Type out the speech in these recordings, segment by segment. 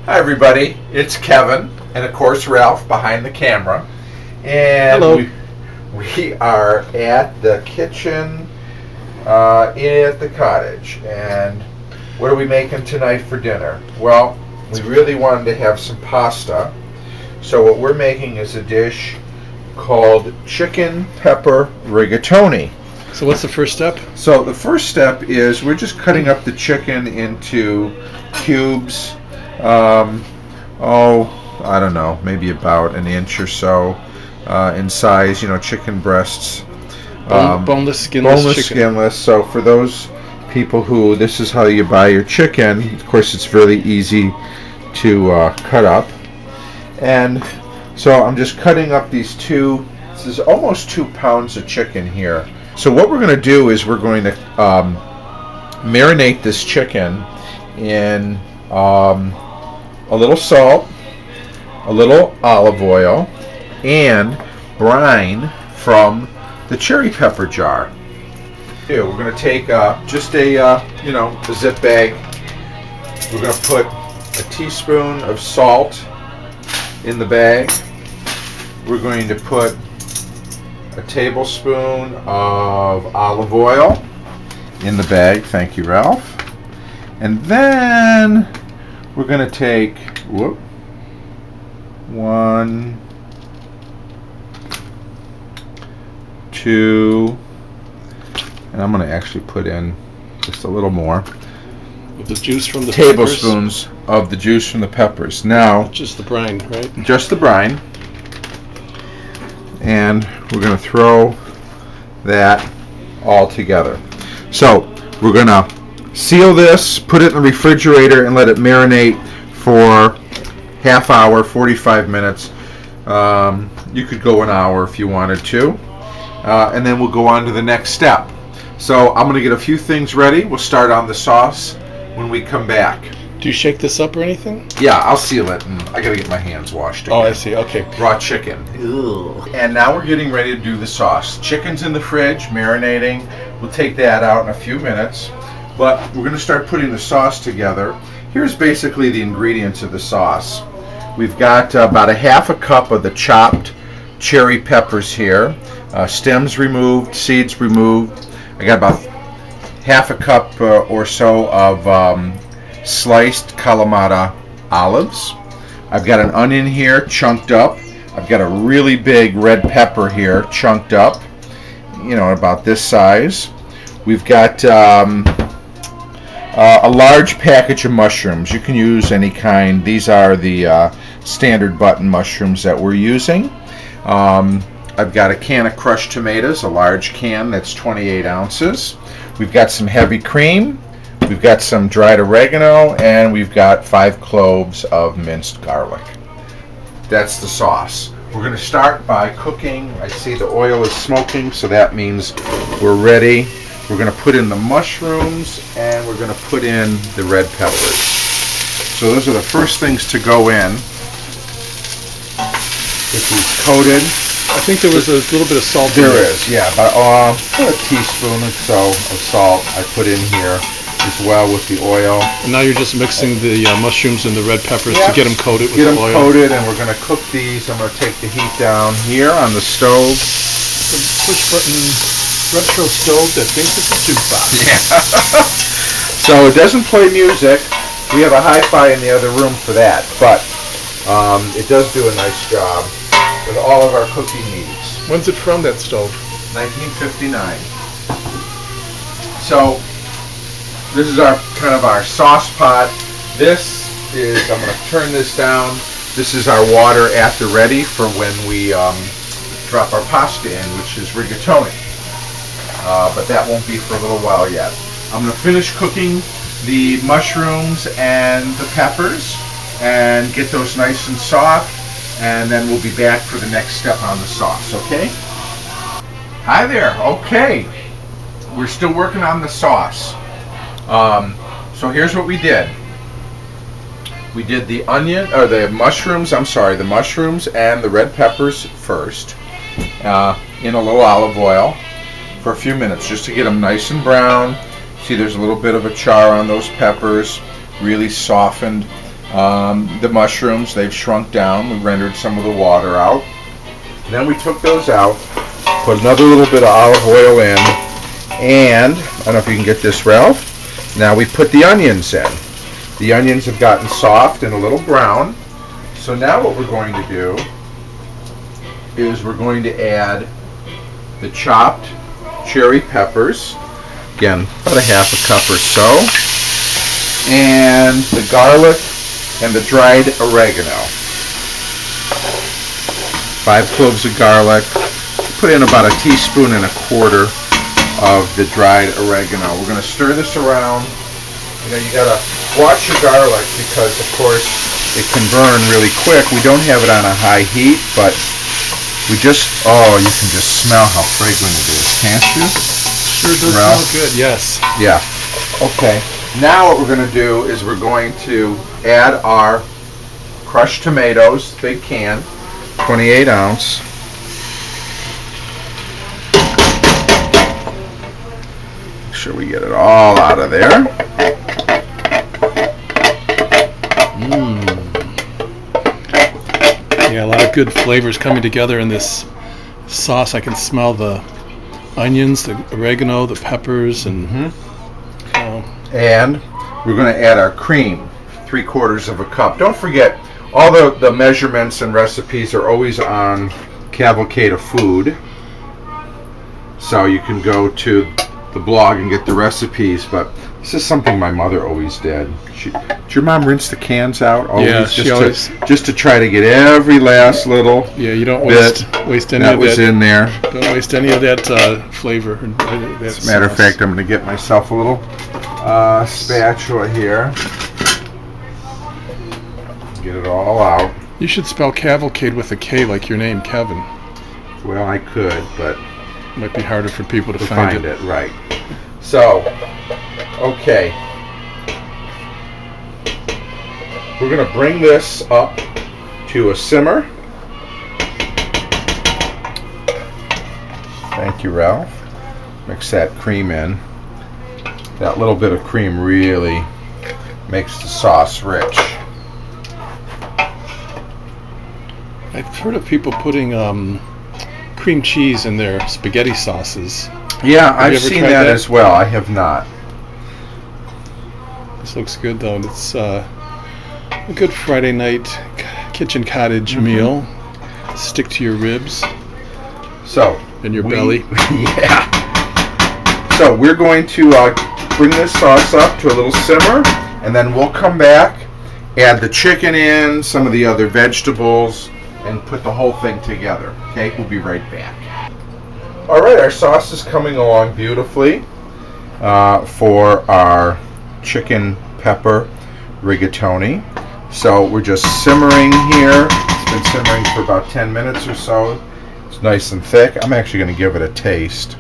Hi everybody, it's Kevin and of course Ralph behind the camera. And hello. We are at the kitchen at the cottage. And what are we making tonight for dinner? Well, we really wanted to have some pasta. So what we're making is a dish called chicken pepper rigatoni. So what's the first step? So the first step is we're just cutting up the chicken into cubes. I don't know, maybe about an inch or so in size. You know, chicken breasts. Boneless, skinless chicken. Skinless. So for those people who this is how you buy your chicken, of course it's really easy to cut up. And so I'm just cutting up these two. This is almost 2 pounds of chicken here. So what we're going to do is we're going to marinate this chicken in a little salt, a little olive oil, and brine from the cherry pepper jar. We're going to take just a zip bag. We're going to put a teaspoon of salt in the bag. We're going to put a tablespoon of olive oil in the bag. Thank you, Ralph. And then we're going to take 1, 2, and I'm going to actually put in just a little more. With the juice from the tablespoons peppers? Of the juice from the peppers. Now, just the brine, right? Just the brine. And we're going to throw that all together. So we're going to seal this, put it in the refrigerator, and let it marinate for half hour, 45 minutes. You could go an hour if you wanted to. And then we'll go on to the next step. So I'm going to get a few things ready. We'll start on the sauce when we come back. Do you shake this up or anything? Yeah, I'll seal it, and I got to get my hands washed again. Oh, I see. Okay. Raw chicken. Ugh. And now we're getting ready to do the sauce. Chicken's in the fridge, marinating. We'll take that out in a few minutes. But we're going to start putting the sauce together. Here's basically the ingredients of the sauce. We've got about a half a cup of the chopped cherry peppers here. Stems removed, seeds removed. I got about half a cup or so of sliced Kalamata olives. I've got an onion here chunked up. I've got a really big red pepper here chunked up, about this size. We've got a large package of mushrooms. You can use any kind. These are the standard button mushrooms that we're using. I've got a can of crushed tomatoes, a large can that's 28 ounces. We've got some heavy cream. We've got some dried oregano, and we've got 5 cloves of minced garlic. That's the sauce. We're going to start by cooking. I see the oil is smoking, so that means we're ready. We're going to put in the mushrooms, and we're going to put in the red peppers. So those are the first things to go in. This is coated. I think there was a little bit of salt in there. There is, yeah. About a teaspoon or so of salt I put in here as well with the oil. And now you're just mixing the mushrooms and the red peppers to get them coated with the oil. Get them coated, and we're going to cook these. I'm going to take the heat down here on the stove. Push button, retro stove that thinks it's a jukebox. So it doesn't play music. We have a hi-fi in the other room for that, but it does do a nice job with all of our cooking needs. When's it from, that stove? 1959. So this is our sauce pot. This is, I'm going to turn this down. This is our water at the ready for when we drop our pasta in, which is rigatoni. But that won't be for a little while yet. I'm going to finish cooking the mushrooms and the peppers and get those nice and soft, and then we'll be back for the next step on the sauce, okay? Hi there. Okay. We're still working on the sauce. So here's what we did. We did the mushrooms and the red peppers first in a little olive oil for a few minutes just to get them nice and brown. See, there's a little bit of a char on those peppers, really softened. The mushrooms, they've shrunk down. We rendered some of the water out. Then we took those out, put another little bit of olive oil in, and I don't know if you can get this, Ralph. Now we put the onions in. The onions have gotten soft and a little brown. So now what we're going to do is we're going to add the chopped cherry peppers. Again, about a half a cup or so. And the garlic and the dried oregano. 5 cloves of garlic. Put in about a teaspoon and a quarter of the dried oregano. We're going to stir this around. You gotta watch your garlic because, of course, it can burn really quick. We don't have it on a high heat, but you can just smell how fragrant it is, can't you? Sure does smell good, yes. Yeah. Okay. Now what we're going to do is we're going to add our crushed tomatoes, big can, 28 ounce. Make sure we get it all out of there. Yeah, a lot of good flavors coming together in this sauce. I can smell the onions, the oregano, the peppers, and and we're going to add our cream, 3/4 of a cup. Don't forget, all the measurements and recipes are always on Cavalcade of Food, so you can go to the blog and get the recipes. But this is something my mother always did. Did your mom rinse the cans out? Always, yeah, just to try to get every last little. Yeah, you don't waste any that of was that. in there. Don't waste any of that flavor. As a matter of fact, I'm going to get myself a little spatula here. Get it all out. You should spell Cavalcade with a K like your name, Kevin. Well, I could, but it might be harder for people to find it. Right. So, okay. We're going to bring this up to a simmer. Thank you, Ralph. Mix that cream in. That little bit of cream really makes the sauce rich. I've heard of people putting cream cheese in their spaghetti sauces. Yeah, I've seen that as well. I have not. This looks good, though. It's a good Friday night kitchen cottage meal. Stick to your ribs. So. And your belly. Yeah. So we're going to bring this sauce up to a little simmer, and then we'll come back, add the chicken in, some of the other vegetables, and put the whole thing together. Okay, we'll be right back. All right, our sauce is coming along beautifully for our chicken pepper rigatoni. So we're just simmering here. It's been simmering for about 10 minutes or so. It's nice and thick. I'm actually going to give it a taste.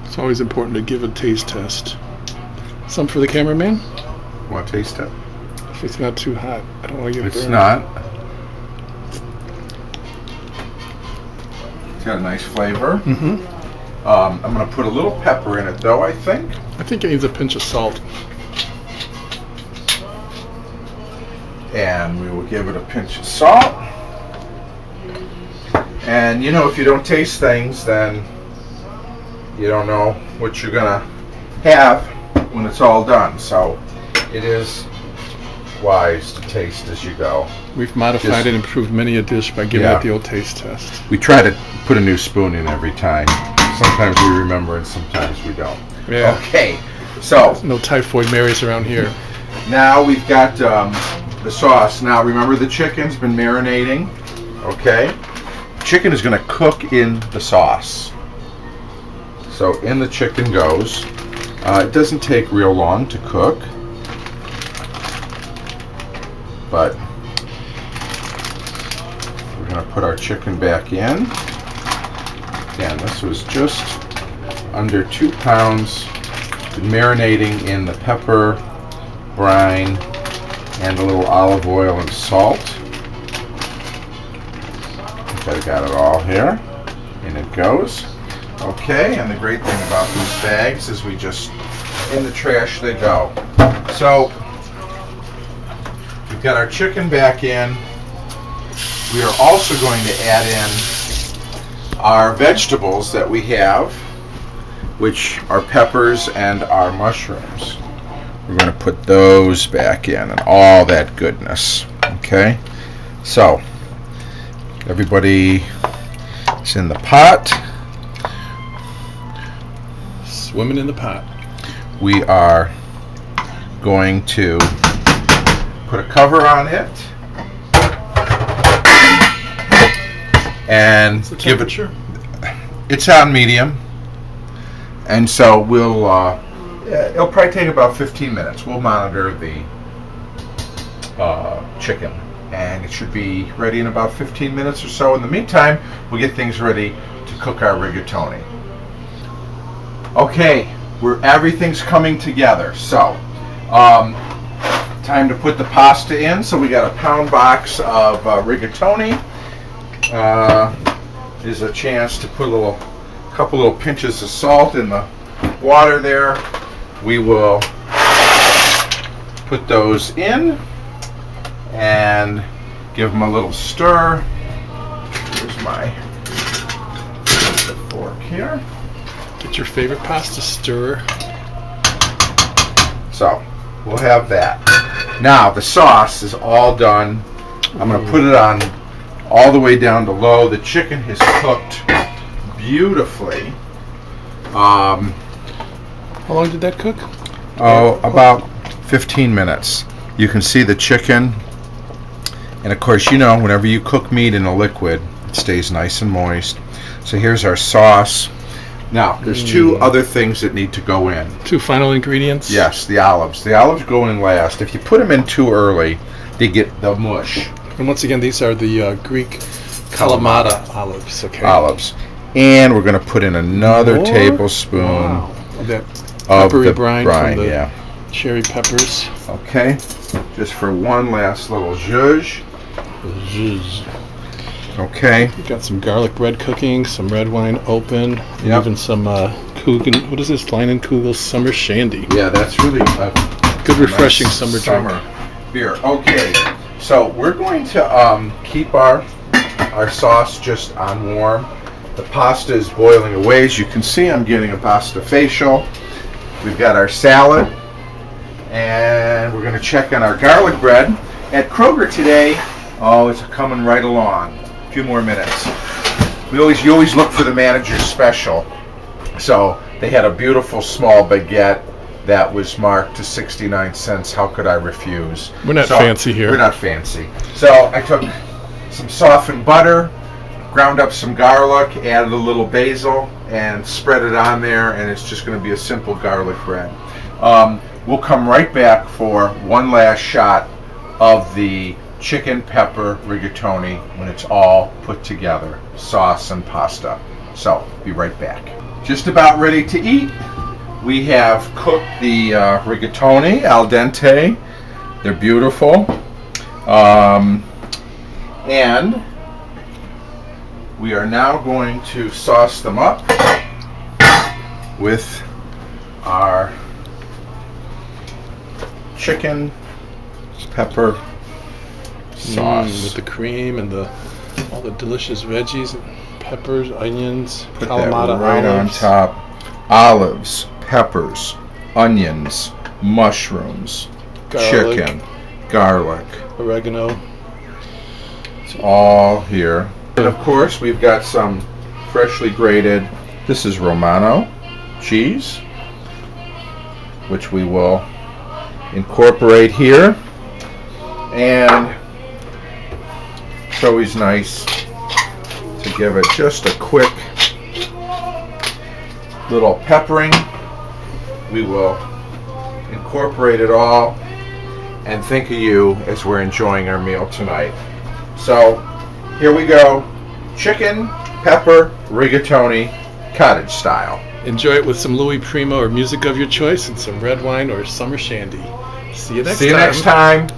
It's always important to give a taste test. Some for the cameraman? Want to taste it? If it's not too hot, I don't want to get It's burned. not. It's got a nice flavor. I'm going to put a little pepper in it, though, I think. I think it needs a pinch of salt. And we will give it a pinch of salt. And if you don't taste things, then you don't know what you're gonna have when it's all done. So it is wise to taste as you go. We've modified and improved many a dish by giving it the old taste test. We try to put a new spoon in every time. Sometimes we remember and sometimes we don't. Yeah. Okay, so no typhoid Marys around here. Now we've got the sauce. Now remember, the chicken's been marinating. Okay, chicken is going to cook in the sauce. So in the chicken goes. It doesn't take real long to cook, but we're going to put our chicken back in. Again, this was just under 2 pounds. Been marinating in the pepper, brine, and a little olive oil and salt. Okay, I got it all here. In it goes. Okay, and the great thing about these bags is we just, in the trash they go. So, we we've got our chicken back in. We are also going to add in our vegetables that we have, which are peppers and our mushrooms. We're going to put those back in and all that goodness. Okay, so everybody is in the pot. Swimming in the pot. We are going to put a cover on it and give it. It's on medium, and so we'll. It'll probably take about 15 minutes. We'll monitor the chicken, and it should be ready in about 15 minutes or so. In the meantime, we'll get things ready to cook our rigatoni. Okay, everything's coming together. So, time to put the pasta in. So we got a pound box of rigatoni. Is a chance to put a couple little pinches of salt in the water there. We will put those in and give them a little stir. Here's my fork here. Get your favorite pasta stirrer. So we'll have that. Now the sauce is all done. I'm going to put it on all the way down to low. The chicken has cooked beautifully. How long did that cook? Oh, about 15 minutes. You can see the chicken. And of course, you know, whenever you cook meat in a liquid, it stays nice and moist. So here's our sauce. Now, there's two other things that need to go in. Two final ingredients? Yes, the olives. The olives go in last. If you put them in too early, they get the mush. And once again, these are the Greek Kalamata olives. Okay. Olives. And we're going to put in another tablespoon of that of peppery the brine from the cherry peppers. Okay. Just for one last little zhuzh. Okay. We've got some garlic bread cooking, some red wine open, and even some Coogan. What is this? Leinenkugel's Summer Shandy. Yeah, that's really a good, refreshing nice summer beer. Okay, so we're going to keep our sauce just on warm. The pasta is boiling away. As you can see, I'm getting a pasta facial. We've got our salad, and we're going to check on our garlic bread. At Kroger today, it's coming right along. A few more minutes. You always look for the manager's special. So they had a beautiful small baguette that was marked to 69 cents. How could I refuse? We're not fancy here. We're not fancy. So I took some softened butter, ground up some garlic, added a little basil, and spread it on there, and it's just going to be a simple garlic bread. We'll come right back for one last shot of the chicken pepper rigatoni when it's all put together, sauce and pasta. So, be right back. Just about ready to eat. We have cooked the rigatoni al dente. They're beautiful. And we are now going to sauce them up with our chicken pepper sauce. With the cream and all the delicious veggies, peppers, onions, Put Kalamata that right olives. on top. Olives, peppers, onions, mushrooms, Garlic. chicken, garlic. Oregano. It's all here. And of course, we've got some freshly grated, this is Romano cheese, which we will incorporate here. And it's always nice to give it just a quick little peppering. We will incorporate it all and think of you as we're enjoying our meal tonight. So here we go. Chicken, pepper, rigatoni, cottage style. Enjoy it with some Louis Primo or music of your choice and some red wine or summer shandy. See you next time. See you next time.